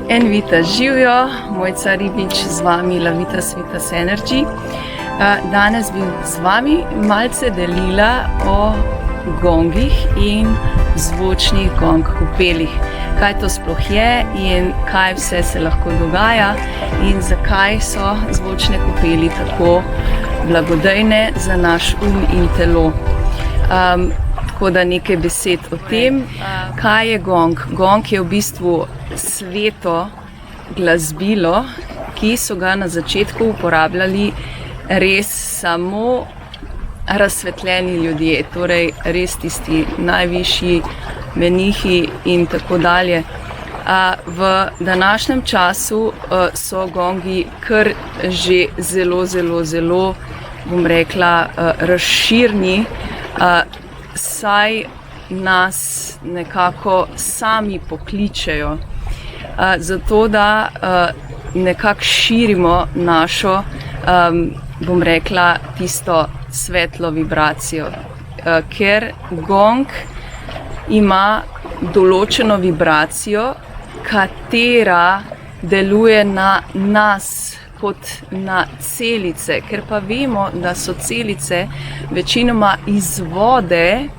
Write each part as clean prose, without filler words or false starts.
Envita živijo, Mojca Ribič z vami, Lavitas Vitas Energy. Danes bi z vami malce delila o gongih in zvočnih gong kopelih. Kaj to sploh je in kaj vse se lahko dogaja in zakaj so zvočne kopeli tako blagodejne za naš in telo. Tako da nekaj besed o tem, kaj je gong. Gong je v bistvu sveto glasbilo, ki so ga na začetku uporabljali res samo razsvetljeni ljudje, torej res tisti najvišji menihi in tako dalje. V današnjem času so gongi kar že zelo, bom rekla, razširni, saj nas nekako sami pokličejo, zato da nekako širimo našo, bom rekla, tisto svetlo vibracijo, ker gong ima določeno vibracijo, katera deluje na nas kot na celice, ker pa vemo, da so celice večinoma iz vode,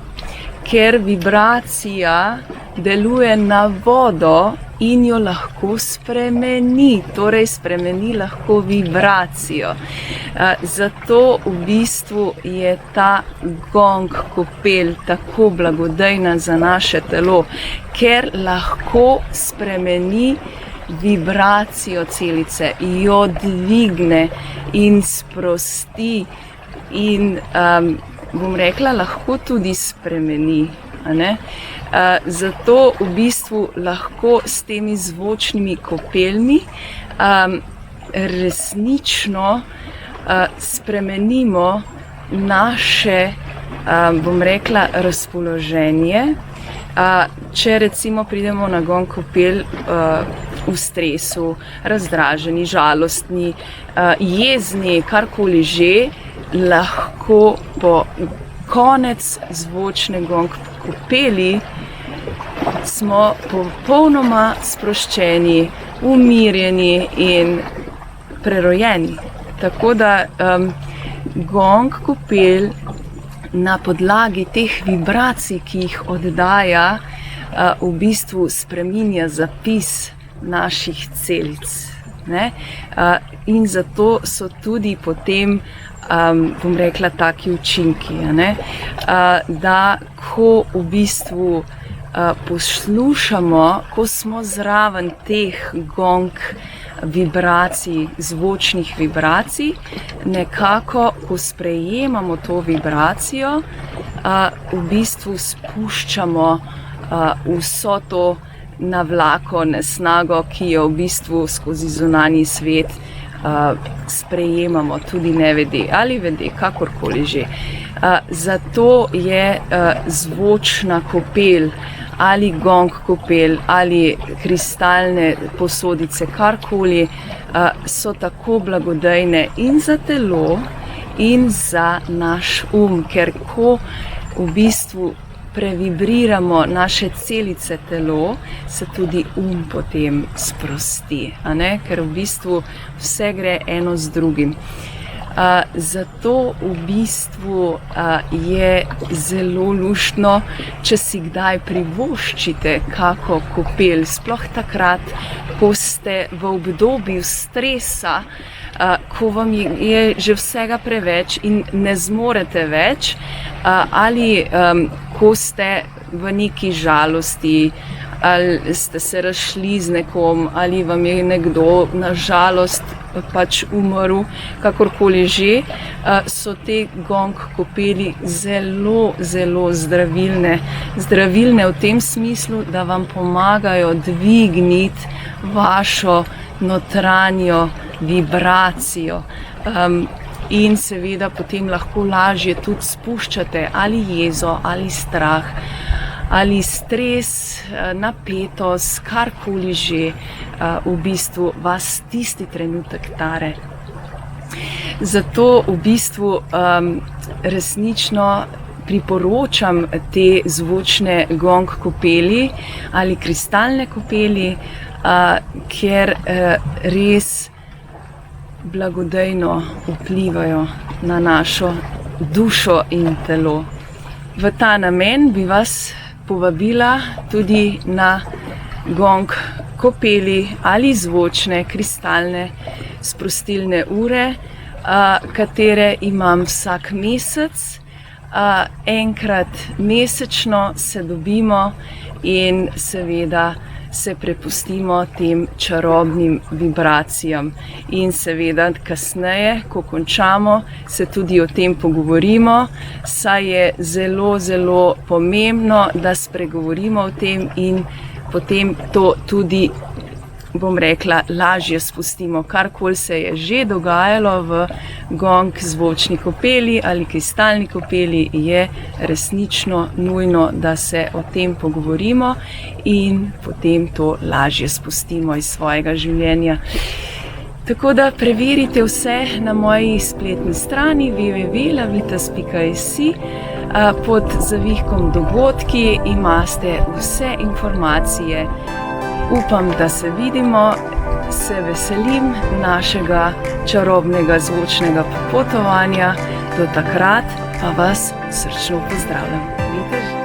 ker vibracija deluje na vodo in jo lahko spremeni, torej spremeni lahko vibracijo. Zato v bistvu je ta gong kopel tako blagodejna za naše telo, ker lahko spremeni vibracijo celice, jo dvigne in sprosti in bom rekla, lahko tudi spremeni. Zato v bistvu lahko s temi zvočnimi kopelmi resnično spremenimo naše, bom rekla, razpoloženje. Če recimo pridemo na gong kopel v stresu, razdraženi, žalostni, jezni, karkoli že, lahko po konec zvočne gong kopeli smo popolnoma sproščeni, umirjeni in prerojeni. Tako da gong kopel na podlagi teh vibracij, ki jih oddaja, v bistvu spreminja zapis naših celic. In zato so tudi potem, bom rekla, taki učinki, da ko v bistvu poslušamo, ko smo zraven teh gong vibracij, zvočnih vibracij, nekako, ko sprejemamo to vibracijo, v bistvu spuščamo vso to navlako, nesnago, ki jo v bistvu skozi zunanji svet sprejemamo, tudi nevede ali vede, kakorkoli že. Zato je zvočna kopel ali gong kopel ali kristalne posodice, karkoli, so tako blagodejne in za telo in za naš ker ko v bistvu previbriramo naše celice telo, se tudi potem sprosti, ker v bistvu vse gre eno z drugim. Zato v bistvu je zelo luštno, če si kdaj privoščite kako kopel, sploh takrat, ko ste v obdobju stresa, ko vam je že vsega preveč in ne zmorete več, ali ko ste v neki žalosti, ali ste se razšli z nekom, ali vam je nekdo na žalost pač umrl, kakorkoli že, so te gong kopeli zelo zdravilne. Zdravilne v tem smislu, da vam pomagajo dvigniti vašo notranjo vibracijo. In seveda potem lahko lažje tudi spuščate ali jezo, ali strah, ali stres, napetost, karkoli že, v bistvu vas tisti trenutek tare. Zato v bistvu resnično priporočam te zvočne gong kopeli ali kristalne kopeli, ker res blagodejno vplivajo na našo dušo in telo. V ta namen bi vas povabila tudi na gong kopeli ali zvočne kristalne sprostilne ure, katere imam vsak mesec. Enkrat mesečno se dobimo in seveda se prepustimo tem čarobnim vibracijam. In seveda kasneje, ko končamo, se tudi o tem pogovorimo, saj je zelo, zelo pomembno, da spregovorimo o tem in potem to tudi, bom rekla, lažje spustimo. Karkoli se je že dogajalo v gong zvočni kopeli ali kristalni kopeli, je resnično nujno, da se o tem pogovorimo in potem to lažje spustimo iz svojega življenja. Tako da preverite vse na moji spletni strani www.lavitas.si. Pod zavihkom dogodki imate vse informacije. Upam, da se vidimo, se veselim našega čarobnega zvočnega popotovanja. Do takrat pa vas srčno pozdravljam. Vidite?